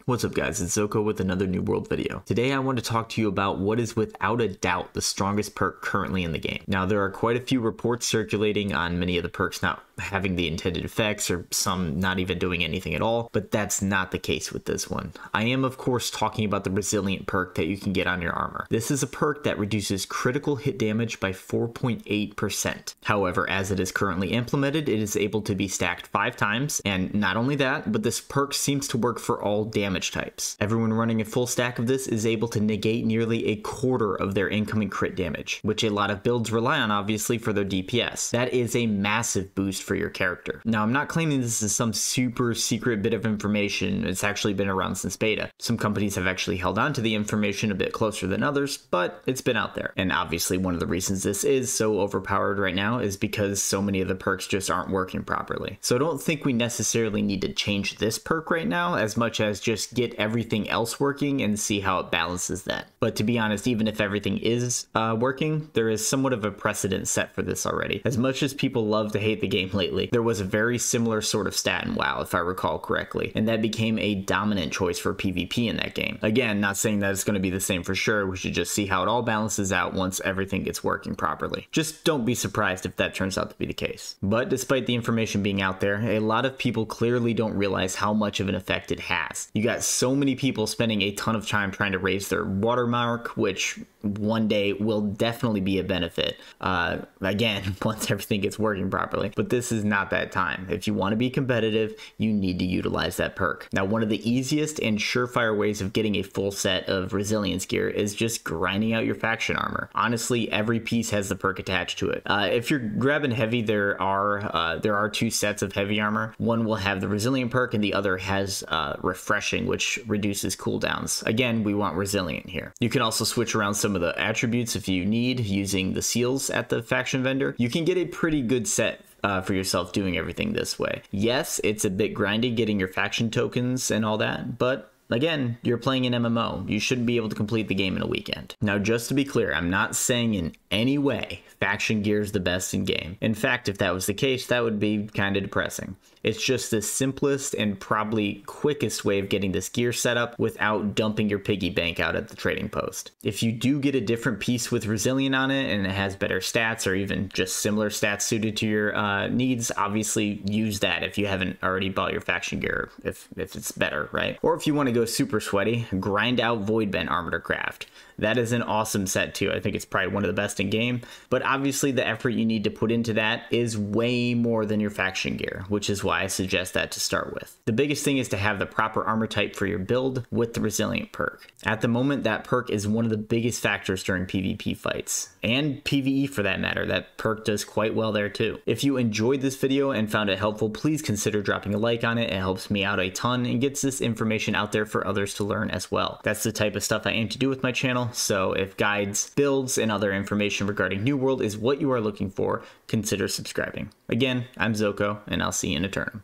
What's up guys, it's Zoko with another New World video. Today I want to talk to you about what is without a doubt the strongest perk currently in the game. Now there are quite a few reports circulating on many of the perks not having the intended effects or some not even doing anything at all, but that's not the case with this one. I am of course talking about the resilient perk that you can get on your armor. This is a perk that reduces critical hit damage by 4.8%. However, as it is currently implemented, it is able to be stacked 5 times, and not only that, but this perk seems to work for all damage types. Everyone running a full stack of this is able to negate nearly a quarter of their incoming crit damage, which a lot of builds rely on obviously for their DPS. That is a massive boost for your character. Now I'm not claiming this is some super secret bit of information, it's actually been around since beta. Some companies have actually held on to the information a bit closer than others, but it's been out there. And obviously one of the reasons this is so overpowered right now is because so many of the perks just aren't working properly. So I don't think we necessarily need to change this perk right now as much as just get everything else working and see how it balances that. But to be honest, even if everything is working, there is somewhat of a precedent set for this already. As much as people love to hate the game lately, there was a very similar sort of stat in WoW, if I recall correctly, and that became a dominant choice for PvP in that game. Again, not saying that it's going to be the same for sure, we should just see how it all balances out once everything gets working properly. Just don't be surprised if that turns out to be the case. But despite the information being out there, a lot of people clearly don't realize how much of an effect it has. You got so many people spending a ton of time trying to raise their watermark, which one day will definitely be a benefit. Again, once everything gets working properly. But this is not that time. If you want to be competitive, you need to utilize that perk. Now, one of the easiest and surefire ways of getting a full set of resilience gear is just grinding out your faction armor. Honestly, every piece has the perk attached to it. If you're grabbing heavy, there are 2 sets of heavy armor. One will have the resilient perk and the other has refreshing, which reduces cooldowns. Again, we want resilient here. You can also switch around some of the attributes if you need using the seals at the faction vendor. You can get a pretty good set for yourself doing everything this way. Yes, it's a bit grindy getting your faction tokens and all that, but again, you're playing an MMO. You shouldn't be able to complete the game in a weekend. Now, just to be clear, I'm not saying in any way faction gear is the best in game. In fact, if that was the case, that would be kind of depressing. It's just the simplest and probably quickest way of getting this gear set up without dumping your piggy bank out at the trading post. If you do get a different piece with resilient on it and it has better stats or even just similar stats suited to your needs, obviously use that if you haven't already bought your faction gear, if it's better, right? Or if you want to go super sweaty, grind out Voidbent Armor Craft. That is an awesome set too. I think it's probably one of the best in game, but obviously the effort you need to put into that is way more than your faction gear, which is why I suggest that to start with. The biggest thing is to have the proper armor type for your build with the resilient perk. At the moment, that perk is one of the biggest factors during PvP fights, and PvE for that matter. That perk does quite well there too. If you enjoyed this video and found it helpful, please consider dropping a like on it. It helps me out a ton and gets this information out there for others to learn as well. That's the type of stuff I aim to do with my channel. So if guides, builds, and other information regarding New World is what you are looking for, consider subscribing. Again, I'm Zoko, and I'll see you in a turn.